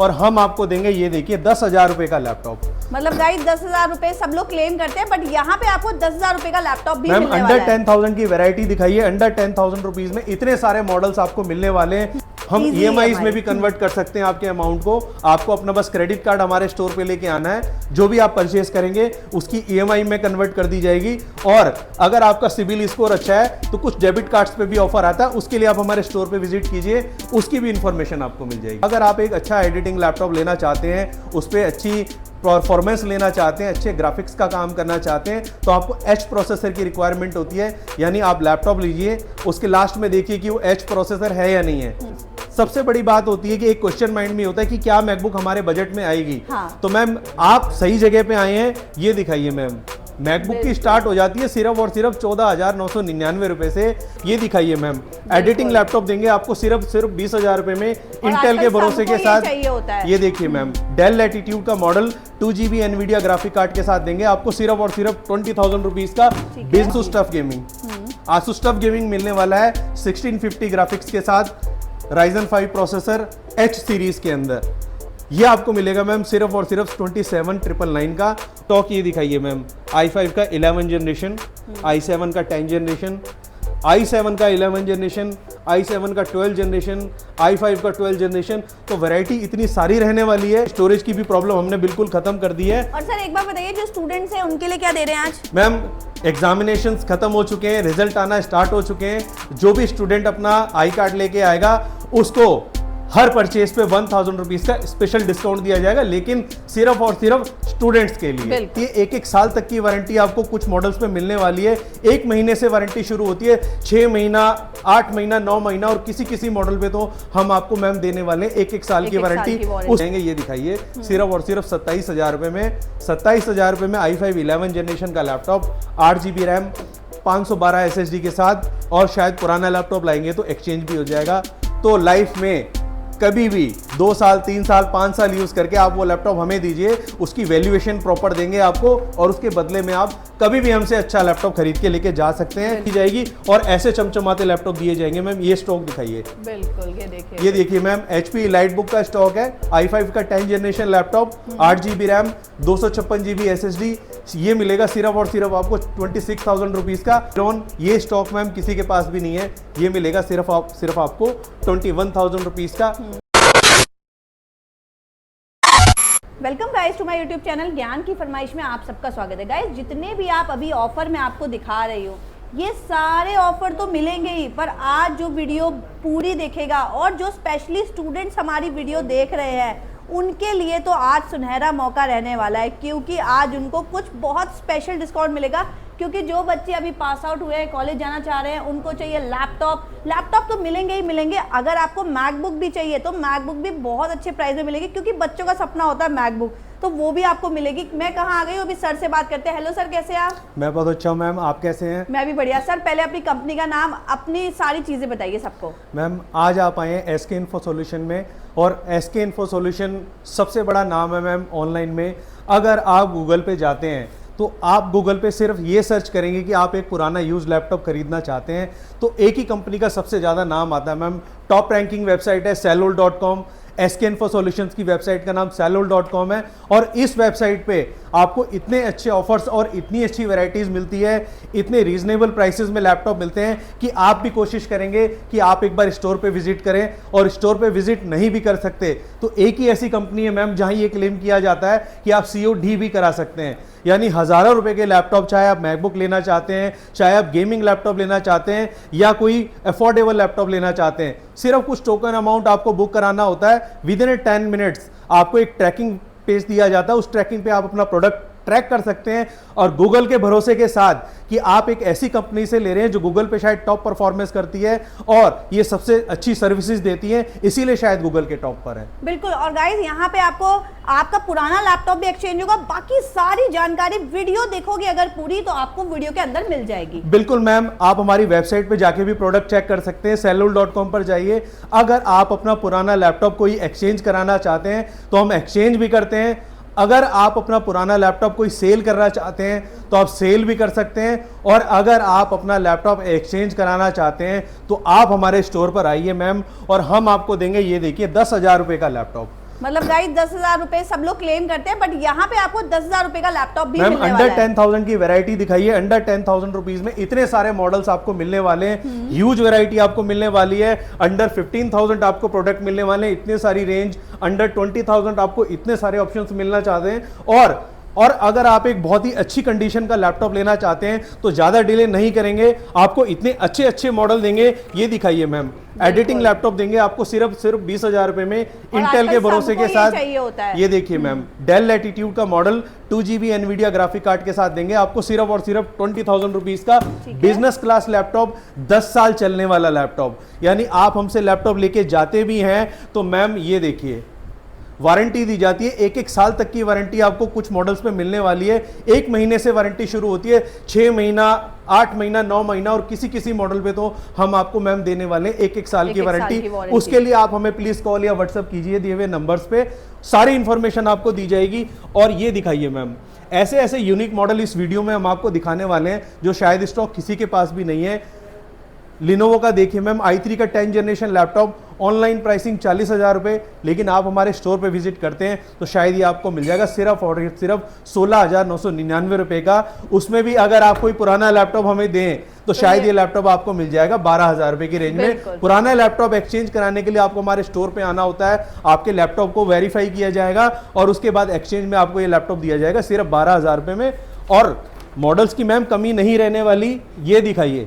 और हम आपको देंगे ये देखिए 10,000 रुपए का लैपटॉप। मतलब गाइस 10,000 रुपए सब लोग क्लेम करते हैं, बट यहाँ पे आपको 10,000 रुपए का लैपटॉप भी मैम मिलने अंडर वाला है। 10,000 की वैरायटी दिखाइए, अंडर 10,000 रुपीज में इतने सारे मॉडल्स आपको मिलने वाले हैं। हम EMI में भी कन्वर्ट कर सकते हैं आपके अमाउंट को। आपको अपना बस क्रेडिट कार्ड हमारे स्टोर पे लेके आना है, जो भी आप परचेज करेंगे उसकी EMI में कन्वर्ट कर दी जाएगी। और अगर आपका सिबिल स्कोर अच्छा है तो कुछ डेबिट कार्ड्स पे भी ऑफर आता है, उसके लिए आप हमारे स्टोर पे विजिट कीजिए, उसकी भी इंफॉर्मेशन आपको मिल जाएगी। अगर आप एक अच्छा एडिटिंग लैपटॉप लेना चाहते हैं, उस पर अच्छी परफॉर्मेंस लेना चाहते हैं, अच्छे ग्राफिक्स का काम करना चाहते हैं, तो आपको H प्रोसेसर की रिक्वायरमेंट होती है। यानी आप लैपटॉप लीजिए, उसके लास्ट में देखिए कि वो H प्रोसेसर है या नहीं है। सबसे बड़ी बात होती है कि एक क्वेश्चन माइंड में होता है कि क्या मैकबुक हमारे बजट में आएगी। हाँ। तो मैम आप सही जगह पे आए हैं। ये दिखाइए मैम, मैकबुक की स्टार्ट हो जाती है सिर्फ और सिर्फ 14,999 रुपए से। ये दिखाइए मैम, एडिटिंग लैपटॉप देंगे आपको सिर्फ 20,000 रुपए में, इंटेल के भरोसे के साथ। ये देखिए मैम, डेल लैटिट्यूड का model 2GB Nvidia graphic card के साथ देंगे आपको सिर्फ और सिर्फ 20,000 रुपीज का। ASUS TUF gaming, ASUS TUF gaming मिलने वाला है 1650 ग्राफिक्स के साथ, Ryzen 5 प्रोसेसर H सीरीज के अंदर। ये आपको मिलेगा मैम सिर्फ और सिर्फ 27,999 का। स्टॉक ये दिखाइए मैम, i5 का 11 जनरेशन, i7 का 10 जनरेशन, i7 का 11 जनरेशन, i7 का 12 जनरेशन, i5 का 12 जनरेशन। तो वैरायटी इतनी सारी रहने वाली है। स्टोरेज की भी प्रॉब्लम हमने बिल्कुल खत्म कर दी है। और सर एक बार बताइए, जो स्टूडेंट्स हैं उनके लिए क्या दे रहे हैं आज? मैम एग्जामिनेशंस खत्म हो चुके हैं, रिजल्ट आना स्टार्ट हो चुके हैं। जो भी स्टूडेंट अपना आई कार्ड लेके आएगा उसको हर परचेज पे 1,000 रुपीज का स्पेशल डिस्काउंट दिया जाएगा, लेकिन सिर्फ और सिर्फ स्टूडेंट्स के लिए। ये 1-1 साल तक की वारंटी आपको कुछ मॉडल्स पे मिलने वाली है। 1 महीने से वारंटी शुरू होती है, 6 महीना, 8 महीना, 9 महीना, और किसी मॉडल पे तो हम आपको मैम देने वाले हैं 1-1 साल की वारंटी। ये दिखाइए सिर्फ और सिर्फ 27,000 रुपए में, 27,000 रुपए में i5 11 जनरेशन का लैपटॉप, 8GB रैम, 512 SSD के साथ। और शायद पुराना लैपटॉप लाएंगे तो एक्सचेंज भी हो जाएगा। तो लाइफ में कभी भी 2 साल, 3 साल, 5 साल यूज करके आप वो लैपटॉप हमें दीजिए, उसकी वैल्यूएशन प्रॉपर देंगे आपको, और उसके बदले में आप कभी भी हमसे अच्छा लैपटॉप खरीद के लेके जा सकते हैं, की जाएगी। और ऐसे चमचमाते लैपटॉप दिए जाएंगे मैम। ये स्टॉक दिखाइए। बिल्कुल, ये देखिए मैम, HP लाइटबुक का स्टॉक है, i5 का 10 generation laptop, 8GB RAM, 256GB SSD। ये मिलेगा सिर्फ और सिर्फ आपको 26,000 रुपीज का लोन। ये स्टॉक मैम किसी के पास भी नहीं है, ये मिलेगा सिर्फ आपको 21,000 रुपीज का। Welcome guys to my YouTube channel ज्ञान की फरमाइश में आप सबका स्वागत है। गाइस जितने भी आप अभी ऑफर में आपको दिखा रही हो, ये सारे ऑफर तो मिलेंगे ही, पर आज जो वीडियो पूरी देखेगा और जो स्पेशली स्टूडेंट्स हमारी वीडियो देख रहे हैं उनके लिए तो आज सुनहरा मौका रहने वाला है, क्योंकि आज उनको कुछ बहुत स्पेशल डिस्काउंट मिलेगा। क्योंकि जो बच्चे अभी पास आउट हुए हैं, कॉलेज जाना चाह रहे हैं, उनको चाहिए लैपटॉप तो मिलेंगे ही मिलेंगे। अगर आपको मैकबुक भी चाहिए तो मैकबुक भी बहुत अच्छे प्राइस में मिलेगी, क्योंकि बच्चों का सपना होता है मैकबुक, तो वो भी आपको मिलेगी। मैं कहाँ आ गई हूँ, अभी सर से बात करते हैं। हेलो सर, कैसे हैं आप? मैं बहुत अच्छा हूँ मैम, आप कैसे हैं? मैं भी बढ़िया। सर पहले अपनी कंपनी का नाम, अपनी सारी चीजें बताइए सबको। मैम आज आप आए हैं SK इन्फो सॉल्यूशन में, और SK इन्फो सॉल्यूशन सबसे बड़ा नाम है मैम ऑनलाइन में। अगर आप गूगल पे जाते हैं तो आप गूगल पे सिर्फ ये सर्च करेंगे कि आप एक पुराना यूज लैपटॉप खरीदना चाहते हैं, तो एक ही कंपनी का सबसे ज़्यादा नाम आता है मैम। टॉप रैंकिंग वेबसाइट है Salol.com। SK इन्फो सॉल्यूशंस की वेबसाइट का नाम Salol.com है, और इस वेबसाइट पे आपको इतने अच्छे ऑफर्स और इतनी अच्छी वैरायटीज़ मिलती है, इतने रीजनेबल प्राइसेस में लैपटॉप मिलते हैं कि आप भी कोशिश करेंगे कि आप एक बार स्टोर पे विजिट करें। और स्टोर पे विजिट नहीं भी कर सकते तो एक ही ऐसी कंपनी है मैम जहां ये क्लेम किया जाता है कि आप COD भी करा सकते हैं। यानी हज़ारों रुपए के लैपटॉप, चाहे आप मैकबुक लेना चाहते हैं, चाहे आप गेमिंग लैपटॉप लेना चाहते हैं, या कोई अफोर्डेबल लैपटॉप लेना चाहते हैं, सिर्फ कुछ टोकन अमाउंट आपको बुक कराना होता है। विदिन 10 मिनट्स आपको एक ट्रैकिंग पेज दिया जाता है, उस ट्रैकिंग पे आप अपना प्रोडक्ट ट्रैक कर सकते हैं। और गूगल के भरोसे के साथ कि आप एक ऐसी कंपनी से ले रहे हैं जो गूगल पे शायद टॉप परफॉर्मेंस करती है और ये सबसे अच्छी सर्विसेज देती है, इसीलिए शायद गूगल के टॉप पर है। बिल्कुल। और गाइस यहाँ पे आपको आपका पुराना लैपटॉप भी एक्सचेंज होगा। बाकी सारी जानकारी वीडियो देखोगे अगर पूरी, तो आपको वीडियो के अंदर मिल जाएगी। बिल्कुल मैम, आप हमारी वेबसाइट पे जाके भी प्रोडक्ट चेक कर सकते हैं। Salol.com पर जाइए। अगर आप अपना पुराना लैपटॉप कोई एक्सचेंज कराना चाहते हैं तो हम एक्सचेंज भी करते हैं। अगर आप अपना पुराना लैपटॉप कोई सेल करना चाहते हैं तो आप सेल भी कर सकते हैं। और अगर आप अपना लैपटॉप एक्सचेंज कराना चाहते हैं तो आप हमारे स्टोर पर आइए मैम, और हम आपको देंगे ये देखिए 10,000 रुपए का लैपटॉप। मतलब गाइस 10,000 रुपए सब लोग क्लेम करते हैं, बट यहाँ पे आपको 10,000 रुपए का लैपटॉप भी मैम मिलने अंडर वाला है। 10,000 की वैरायटी दिखाइए। अंडर 10,000 रुपीज में इतने सारे मॉडल्स आपको मिलने वाले हैं, ह्यूज वैरायटी आपको मिलने वाली है। अंडर 15,000 आपको प्रोडक्ट मिलने वाले हैं, इतने सारी रेंज। अंडर 20,000 आपको इतने सारे ऑप्शंस मिलना चाहते हैं। और अगर आप एक बहुत ही अच्छी कंडीशन का लैपटॉप लेना चाहते हैं तो ज्यादा डिले नहीं करेंगे, आपको इतने अच्छे अच्छे मॉडल देंगे। ये दिखाइए मैम, एडिटिंग लैपटॉप देंगे आपको सिर्फ 20,000 रुपए में, इंटेल के भरोसे के साथ। ये देखिए मैम, डेल लैटिट्यूड का model 2GB Nvidia graphic card के साथ देंगे आपको सिर्फ और सिर्फ 20,000 रुपीज का बिजनेस क्लास लैपटॉप, 10 साल चलने वाला लैपटॉप। यानी आप हमसे लैपटॉप लेके जाते भी हैं तो मैम ये देखिए, वारंटी दी जाती है, 1 साल तक की वारंटी आपको कुछ मॉडल्स पे मिलने वाली है। 1 महीने से वारंटी शुरू होती है, 6 महीना, 8 महीना, 9 महीना, और किसी मॉडल पे तो हम आपको मैम देने वाले हैं 1 साल की वारंटी। उसके लिए आप हमें प्लीज कॉल या व्हाट्सएप कीजिए दिए हुए नंबर्स पे, सारी इंफॉर्मेशन आपको दी जाएगी। और ये दिखाइए मैम, ऐसे ऐसे यूनिक मॉडल इस वीडियो में हम आपको दिखाने वाले हैं जो शायद स्टॉक किसी के पास भी नहीं है। लिनोवो का देखिए मैम, i3 का 10th generation laptop, online pricing 40,000 रुपए, लेकिन आप हमारे स्टोर पे विजिट करते हैं तो शायद ये आपको मिल जाएगा सिर्फ और सिर्फ 16,999 रुपए का। उसमें भी अगर आप कोई पुराना लैपटॉप हमें दें तो शायद ये लैपटॉप आपको मिल जाएगा 12,000 रुपए की रेंज में। पुराना लैपटॉप एक्सचेंज कराने के लिए आपको हमारे स्टोर पे आना होता है, आपके लैपटॉप को वेरीफाई किया जाएगा और उसके बाद एक्सचेंज में आपको ये लैपटॉप दिया जाएगा सिर्फ 12,000 रुपए में। और मॉडल्स की मैम कमी नहीं रहने वाली। ये दिखाइए,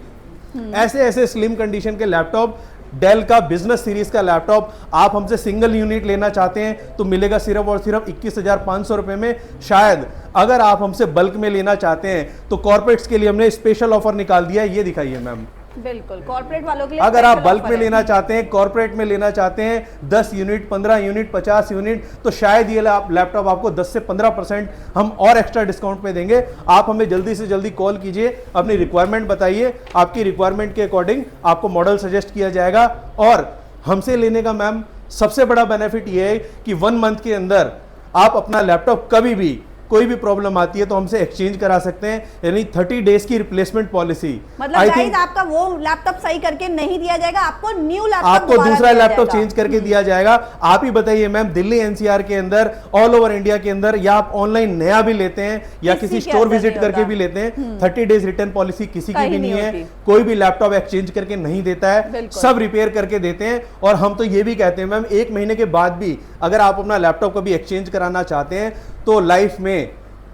ऐसे ऐसे स्लिम कंडीशन के लैपटॉप, डेल का बिजनेस सीरीज का लैपटॉप आप हमसे सिंगल यूनिट लेना चाहते हैं तो मिलेगा सिर्फ और सिर्फ 21,500 रुपए में। शायद अगर आप हमसे बल्क में लेना चाहते हैं तो कॉर्पोरेट्स के लिए हमने स्पेशल ऑफर निकाल दिया है। ये दिखाइए मैम, बिल्कुल कॉर्पोरेट वालों के लिए अगर आप बल्क में लेना चाहते हैं, कॉर्पोरेट में लेना चाहते हैं 10 यूनिट, 15 यूनिट, 50 यूनिट, तो शायद ये लैपटॉप आपको 10 से 15% हम और एक्स्ट्रा डिस्काउंट पे देंगे। आप हमें जल्दी से जल्दी कॉल कीजिए, अपनी रिक्वायरमेंट बताइए, आपकी रिक्वायरमेंट के अकॉर्डिंग आपको मॉडल सजेस्ट किया जाएगा। और हमसे लेने का मैम सबसे बड़ा बेनिफिट ये है कि 1 मंथ के अंदर आप अपना लैपटॉप कभी भी कोई भी प्रॉब्लम आती है तो हमसे एक्सचेंज करा सकते हैं, यानी 30 डेज की रिप्लेसमेंट पॉलिसी। मतलब गाइस आपका वो लैपटॉप सही करके नहीं दिया जाएगा, आपको न्यू लैपटॉप, आपको दूसरा लैपटॉप चेंज करके दिया जाएगा। आप ही बताइए मैम, दिल्ली एनसीआर के अंदर, ऑल ओवर इंडिया के अंदर, या आप ऑनलाइन नया भी लेते हैं या किसी स्टोर विजिट करके भी लेते हैं, 30 डेज रिटर्न पॉलिसी किसी की भी नहीं है। कोई भी लैपटॉप एक्सचेंज करके नहीं देता है, सब रिपेयर करके देते हैं। और हम तो ये भी कहते हैं मैम, 1 महीने के बाद भी अगर आप अपना लैपटॉप कभी एक्सचेंज कराना चाहते हैं तो लाइफ में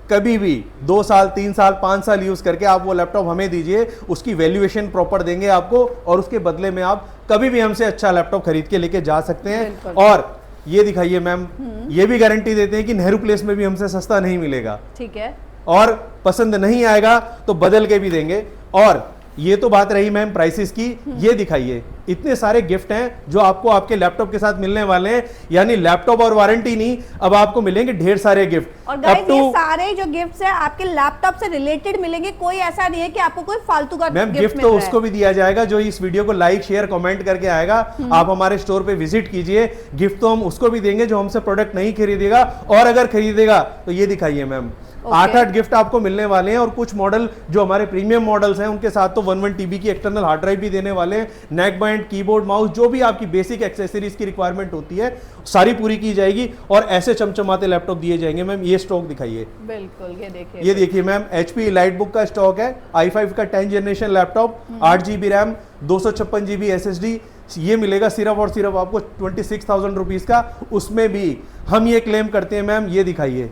कभी भी 2 साल, 3 साल, 5 साल यूज करके आप वो लैपटॉप हमें दीजिए, उसकी वैल्यूएशन प्रॉपर देंगे आपको और उसके बदले में आप कभी भी हमसे अच्छा लैपटॉप खरीद के लेके जा सकते हैं। और ये दिखाइए मैम, ये भी गारंटी देते हैं कि नेहरू प्लेस में भी हमसे सस्ता नहीं मिलेगा। ठीक है, और पसंद नहीं आएगा तो बदल के भी देंगे। और ये तो बात रही मैम प्राइसेस की। ये दिखाइए, इतने सारे गिफ्ट हैं जो आपको आपके लैपटॉप के साथ मिलने वाले हैं। यानी लैपटॉप और वारंटी नहीं, अब आपको मिलेंगे ढेर सारे गिफ्ट। और गाइस ये सारे जो गिफ्ट्स हैं आपके लैपटॉप से रिलेटेड मिलेंगे, कोई ऐसा नहीं है कि आपको कोई फालतू का मैम गिफ्ट तो उसको भी दिया जाएगा जो इस वीडियो को लाइक, शेयर, कमेंट करके आएगा। आप हमारे स्टोर पे विजिट कीजिए, गिफ्ट तो हम उसको भी देंगे जो हमसे प्रोडक्ट नहीं खरीदेगा, और अगर खरीदेगा तो ये दिखाइए मैम, 8 गिफ्ट आपको मिलने वाले हैं। और कुछ मॉडल जो हमारे प्रीमियम मॉडल्स हैं उनके साथ तो 1 TB की एक्सटर्नल हार्ड ड्राइव भी देने वाले हैं। नेक बैंड, कीबोर्ड, माउस, जो भी आपकी बेसिक एक्सेसरीज की रिक्वायरमेंट होती है सारी पूरी की जाएगी। और ऐसे चमचमाते लैपटॉप दिए जाएंगे मैम। ये स्टॉक दिखाइए, बिल्कुल ये देखिए मैम, HP EliteBook का स्टॉक है, i5 का 10th generation laptop, 8 GB RAM, 256 GB SSD। ये मिलेगा सिर्फ और सिर्फ आपको 26,000 रुपीज का। उसमें भी हम ये क्लेम करते हैं मैम, ये दिखाइए।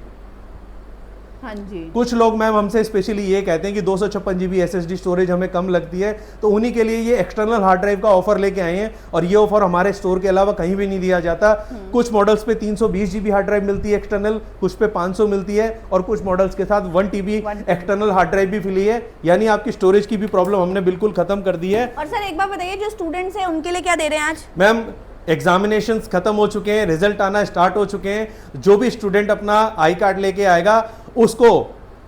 हाँ जी, कुछ लोग मैम हमसे स्पेशली ये कहते हैं कि 256 GB SSD स्टोरेज हमें कम लगती है, तो उन्हीं के लिए ये एक्सटर्नल हार्ड ड्राइव का ऑफर लेके आए हैं। और ये ऑफर हमारे स्टोर के अलावा कहीं भी नहीं दिया जाता। कुछ मॉडल्स पे 320 GB हार्ड ड्राइव मिलती है एक्सटर्नल, कुछ पे 500 मिलती है, और कुछ मॉडल्स के साथ 1 TB एक्सटर्नल हार्ड ड्राइव भी फ्री है। यानी आपकी स्टोरेज की भी प्रॉब्लम हमने बिल्कुल खत्म कर दी है। और सर एक बार बताइए, जो स्टूडेंट्स हैं उनके लिए क्या दे रहे हैं आज? मैम एग्जामिनेशंस खत्म हो चुके हैं, रिजल्ट आना स्टार्ट हो चुके हैं। जो भी स्टूडेंट अपना आई कार्ड लेके आएगा उसको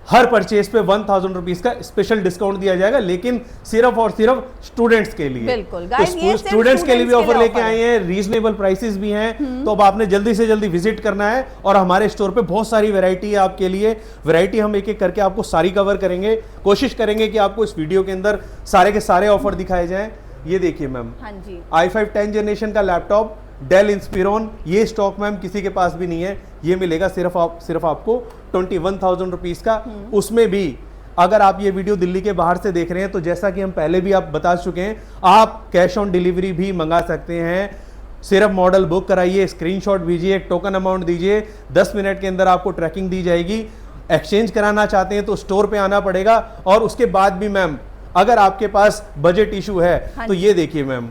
हर परचेज पे 1,000 रुपीज का स्पेशल डिस्काउंट दिया जाएगा, लेकिन सिर्फ और सिर्फ स्टूडेंट्स के लिए। बिल्कुल तो स्टूडेंट्स के लिए भी ऑफर लेके आए हैं, रीजनेबल प्राइसेस भी हैं। तो अब आपने जल्दी से जल्दी विजिट करना है, और हमारे स्टोर पे बहुत सारी वैरायटी है आपके लिए। वैरायटी हम एक एक करके आपको सारी कवर करेंगे, कोशिश करेंगे कि आपको इस वीडियो के अंदर सारे के सारे ऑफर दिखाए जाएं। ये देखिए मैम, हाँ जी, i5 10th जनरेशन का लैपटॉप, डेल इंस्पिरॉन, ये स्टॉक मैम किसी के पास भी नहीं है, ये मिलेगा सिर्फ आपको 21,000 रुपीज़ का। उसमें भी अगर आप ये वीडियो दिल्ली के बाहर से देख रहे हैं तो जैसा कि हम पहले भी आप बता चुके हैं, आप कैश ऑन डिलीवरी भी मंगा सकते हैं। सिर्फ मॉडल बुक कराइए, स्क्रीनशॉट भेजिए, एक टोकन अमाउंट दीजिए, 10 मिनट के अंदर आपको ट्रैकिंग दी जाएगी। एक्सचेंज कराना चाहते हैं तो स्टोर पे आना पड़ेगा, और उसके बाद भी मैम अगर आपके पास बजट इशू है तो ये देखिए मैम,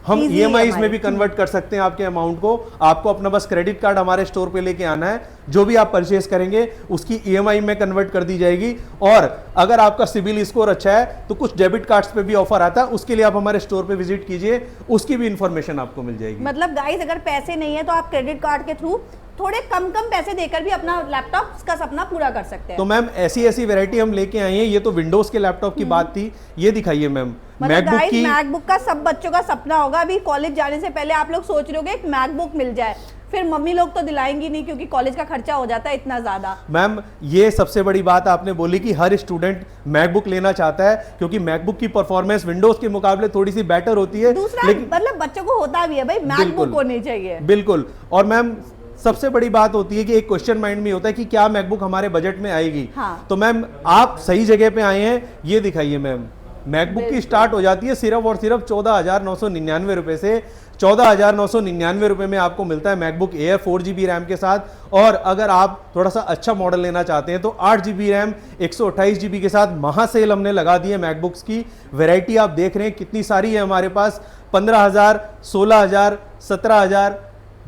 हम EMI में भी कन्वर्ट कर सकते हैं आपके अमाउंट को। आपको अपना बस क्रेडिट कार्ड हमारे स्टोर पे लेके आना है, जो भी आप परचेज करेंगे उसकी EMI में कन्वर्ट कर दी जाएगी। और अगर आपका सिबिल स्कोर अच्छा है तो कुछ डेबिट कार्ड्स पे भी ऑफर आता है, उसके लिए आप हमारे स्टोर पे विजिट कीजिए, उसकी भी इंफॉर्मेशन आपको मिल जाएगी। मतलब गाइस अगर पैसे नहीं है तो आप क्रेडिट कार्ड के थ्रू थोड़े कम पैसे देकर भी अपना लैपटॉप का सपना पूरा कर सकते हैं। तो मैम ऐसी वैरायटी हम लेके आए हैं। ये तो विंडोज के लैपटॉप की बात थी, ये दिखाइए मैम मैकबुक का सब बच्चों का सपना होगा। अभी कॉलेज जाने से पहले आप लोग सोच रहे होंगे एक मैकबुक मिल जाए, फिर मम्मी लोग तो दिलाएंगी नहीं क्योंकि कॉलेज का खर्चा हो जाता है इतना ज्यादा। मैम ये सबसे बड़ी बात आपने बोली कि हर स्टूडेंट मैकबुक लेना चाहता है, क्योंकि मैकबुक की परफॉर्मेंस विंडोज के मुकाबले थोड़ी सी बेटर होती है। दूसरा मतलब बच्चों को होता भी है भाई मैकबुक होनी चाहिए। बिल्कुल। और मैम सबसे बड़ी बात होती है कि एक क्वेश्चन माइंड में होता है कि क्या मैकबुक हमारे बजट में आएगी। हाँ। तो मैम आप सही जगह पे आए हैं। ये दिखाइए मैम, मैकबुक की स्टार्ट हो जाती है सिर्फ और सिर्फ 14,999 रुपए से। 14,999 रुपए में आपको मिलता है मैकबुक एयर 4GB रैम के साथ। और अगर आप थोड़ा सा अच्छा मॉडल लेना चाहते हैं तो 8GB रैम 128GB के साथ महासेल हमने लगा दी है मैकबुक्स की। वैरायटी आप देख रहे हैं कितनी सारी है हमारे पास, 15,000, 16,000, 17,000,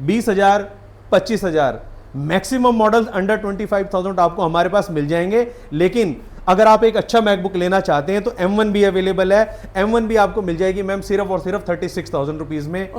20,000, 25,000। मैक्सिमम मॉडल्स अंडर 25,000 आपको हमारे पास मिल जाएंगे। लेकिन अगर आप एक अच्छा मैकबुक लेना चाहते हैं तो M1 भी अवेलेबल है। M1 भी आपको मिल जाएगी मैम सिर्फ और सिर्फ 36,000 रुपीज में।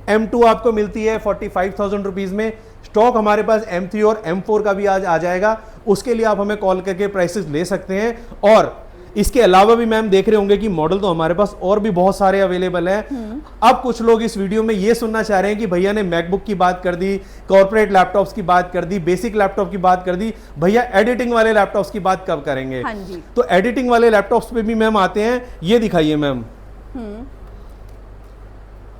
M2 आपको मिलती है 45,000 रुपीज में। स्टॉक हमारे पास M3 और M4 का भी आज आ जाएगा, उसके लिए आप हमें कॉल करके प्राइसेस ले सकते हैं। और इसके अलावा भी मैम देख रहे होंगे कि मॉडल तो हमारे पास और भी बहुत सारे अवेलेबल हैं। अब कुछ लोग इस वीडियो में ये सुनना चाह रहे हैं कि भैया ने मैकबुक की बात कर दी, कॉर्पोरेट लैपटॉप्स की बात कर दी, बेसिक लैपटॉप की बात कर दी, भैया एडिटिंग वाले लैपटॉप्स की बात कब करेंगे? हाँ जी। तो एडिटिंग वाले लैपटॉप्स पे भी मैम आते हैं। ये दिखाइए मैम,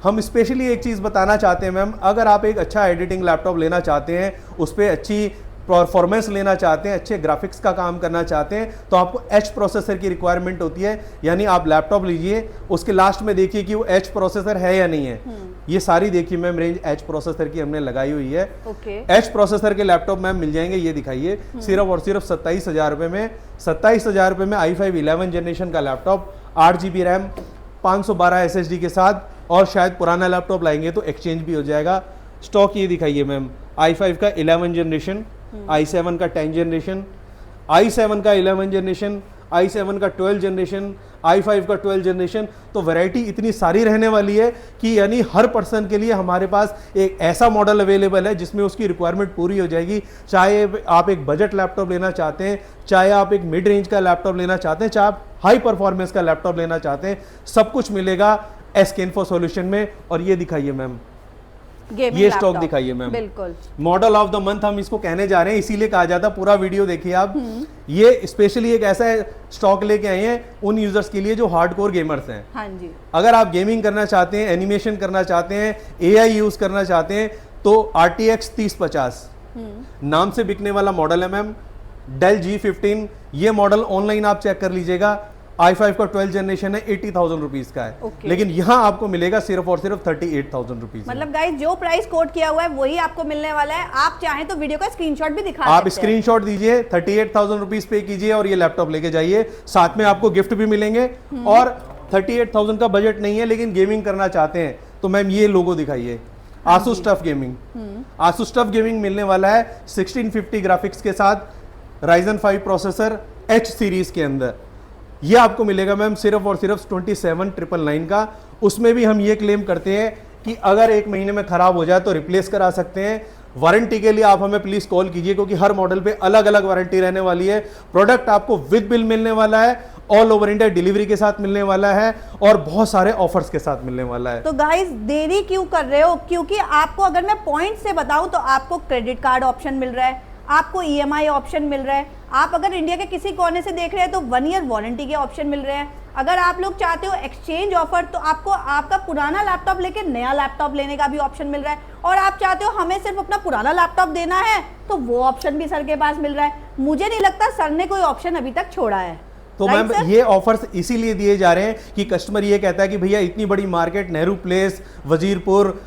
हम स्पेशली एक चीज बताना चाहते हैं मैम, अगर आप एक अच्छा एडिटिंग लैपटॉप लेना चाहते हैं, उस पर अच्छी परफॉर्मेंस लेना चाहते हैं, अच्छे ग्राफिक्स का काम करना चाहते हैं, तो आपको H प्रोसेसर की रिक्वायरमेंट होती है। यानी आप लैपटॉप लीजिए, उसके लास्ट में देखिए कि वो H प्रोसेसर है या नहीं है। ये सारी देखिए मैम रेंज H प्रोसेसर की हमने लगाई हुई है। H प्रोसेसर के लैपटॉप मैम मिल जाएंगे। ये दिखाइए सिर्फ और सिर्फ 27,000 रुपए में। 27,000 रुपए में i5 11 जनरेशन का लैपटॉप, 8GB रैम, 512 SSD के साथ। और शायद पुराना लैपटॉप लाएंगे तो एक्सचेंज भी हो जाएगा। स्टॉक ये दिखाइए मैम, i5 का 11 जनरेशन, i7 का 10 जनरेशन, i7 का 11 जनरेशन, i7 का 12 जनरेशन, i5 का 12 जनरेशन। तो वैरायटी इतनी सारी रहने वाली है कि यानी हर पर्सन के लिए हमारे पास एक ऐसा मॉडल अवेलेबल है जिसमें उसकी रिक्वायरमेंट पूरी हो जाएगी। चाहे आप एक बजट लैपटॉप लेना चाहते हैं, चाहे आप एक मिड रेंज का लैपटॉप लेना चाहते हैं, चाहे आप हाई परफॉर्मेंस का लैपटॉप लेना चाहते हैं, सब कुछ मिलेगा SK Info सॉल्यूशन में। और ये दिखाइए मैम, ये स्टॉक दिखाइए मैम, बिल्कुल मॉडल ऑफ द मंथ हम इसको कहने जा रहे हैं, इसीलिए कहा जाता। पूरा वीडियो देखिए आप। ये स्पेशली एक ऐसा स्टॉक लेके आए हैं उन यूजर्स के लिए जो हार्डकोर गेमर्स हैं। हाँ जी। अगर आप गेमिंग करना चाहते हैं, एनिमेशन करना चाहते हैं, AI यूज करना चाहते हैं, तो RTX 3050 नाम से बिकने वाला मॉडल है मैम। डेल G15 ये मॉडल ऑनलाइन आप चेक कर लीजिएगा। i5 का 12 जनरेशन है, 80,000 रुपीज का है। लेकिन यहाँ आपको मिलेगा सिर्फ और सिर्फ 38,000 रुपीज। मतलब गाइस जो प्राइस कोड किया हुआ है वही आपको मिलने वाला है। आप चाहें तो वीडियो का स्क्रीनशॉट भी दिखा आप स्क्रीनशॉट दीजिए, 38,000 रुपीज पे कीजिए और ये लैपटॉप लेके जाइए। साथ में आपको गिफ्ट भी मिलेंगे। और 38,000 का बजट नहीं है लेकिन गेमिंग करना चाहते हैं तो मैम ये लोगो दिखाइए, Asus TUF Gaming। Asus TUF Gaming मिलने वाला है 1650 ग्राफिक्स के साथ, Ryzen 5 प्रोसेसर H सीरीज के अंदर। ये आपको मिलेगा मैम सिर्फ और सिर्फ 27,999 का। उसमें भी हम ये क्लेम करते हैं कि अगर 1 महीने में खराब हो जाए तो रिप्लेस करा सकते हैं। वारंटी के लिए आप हमें प्लीज कॉल कीजिए, क्योंकि हर मॉडल पे अलग अलग वारंटी रहने वाली है। प्रोडक्ट आपको विद बिल मिलने वाला है, ऑल ओवर इंडिया डिलीवरी के साथ मिलने वाला है और बहुत सारे ऑफर्स के साथ मिलने वाला है। तो गाइस देरी क्यों कर रहे हो? क्योंकि आपको अगर मैं पॉइंट से बताऊं तो आपको क्रेडिट कार्ड ऑप्शन मिल रहा है, आपको EMI ऑप्शन मिल रहा है, आप अगर इंडिया के किसी कोने से देख रहे हैं तो 1 ईयर वारंटी के ऑप्शन मिल रहे हैं। अगर आप लोग चाहते हो एक्सचेंज ऑफर तो आपको आपका पुराना लैपटॉप लेके नया लैपटॉप लेने का भी ऑप्शन मिल रहा है। और आप चाहते हो हमें सिर्फ अपना पुराना लैपटॉप देना है तो वो ऑप्शन भी सर के पास मिल रहा है। मुझे नहीं लगता सर ने कोई ऑप्शन अभी तक छोड़ा है। तो मैम ये ऑफर्स इसीलिए दिए जा रहे हैं कि कस्टमर ये कहता है कि भैया इतनी बड़ी market Nehru Place, Wazirpur,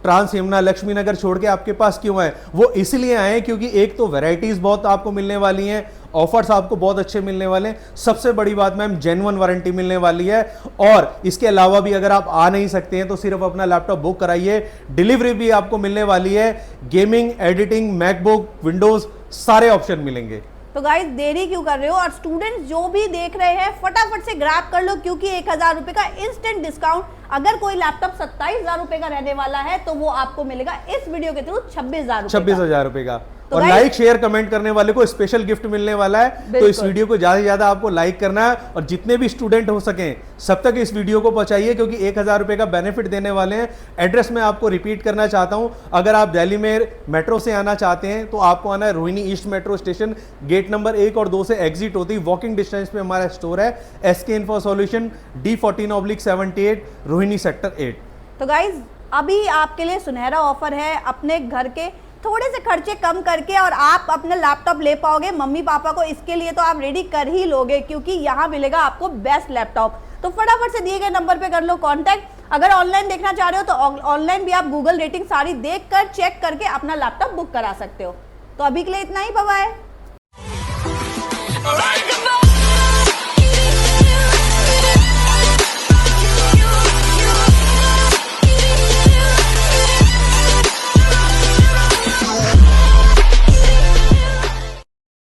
trans Yamuna, Laxmi Nagar छोड़ के आपके पास क्यों आए? वो इसलिए आए क्योंकि एक तो वैरायटीज बहुत आपको मिलने वाली हैं, ऑफर्स आपको बहुत अच्छे मिलने वाले हैं, सबसे बड़ी बात मैम जेन्युइन वारंटी मिलने वाली है। और इसके अलावा भी अगर आप आ नहीं सकते हैं तो सिर्फ अपना लैपटॉप बुक कराइए, डिलीवरी भी आपको मिलने वाली है। गेमिंग, एडिटिंग, मैकबुक, विंडोज सारे ऑप्शन मिलेंगे। तो गाइस देरी क्यों कर रहे हो? और स्टूडेंट्स जो भी देख रहे हैं फटाफट से ग्रैब कर लो क्योंकि 1000 रुपए का इंस्टेंट डिस्काउंट, अगर कोई लैपटॉप 27,000 रुपए का रहने वाला है तो वो आपको मिलेगा इस वीडियो के थ्रू 26,000 रुपए का। और लाइक शेयर कमेंट करने वाले को स्पेशल गिफ्ट मिलने वाला है। तो इस वीडियो को ज्यादा से ज्यादा आपको लाइक करना है और जितने भी स्टूडेंट हो सकें सब तक इस वीडियो को पहुंचाइए क्योंकि 1000 रुपए का बेनिफिट देने वाले हैं। एड्रेस मैं आपको रिपीट करना चाहता हूं, अगर आप दिल्ली में मेट्रो से आना चाहते हैं तो आपको आना है Rohini east metro station, gate number 1 और 2 से एग्जिट होती है। वॉकिंग डिस्टेंस पे हमारा स्टोर है SK Info Solution, D14/78, Rohini sector 8। तो गाइज अभी आपके लिए सुनहरा ऑफर है, अपने घर के थोड़े से खर्चे कम करके और आप अपने लैपटॉप ले पाओगे मम्मी पापा को। इसके लिए तो आप रेडी कर ही लोगे क्योंकि यहाँ मिलेगा आपको बेस्ट लैपटॉप। तो फटाफट से दिए गए नंबर पे कर लो कांटेक्ट। अगर ऑनलाइन देखना चाह रहे हो तो ऑनलाइन भी आप गूगल रेटिंग सारी देख कर चेक करके अपना लैपटॉप बुक करा सकते हो। तो अभी के लिए इतना ही, बाय बाय।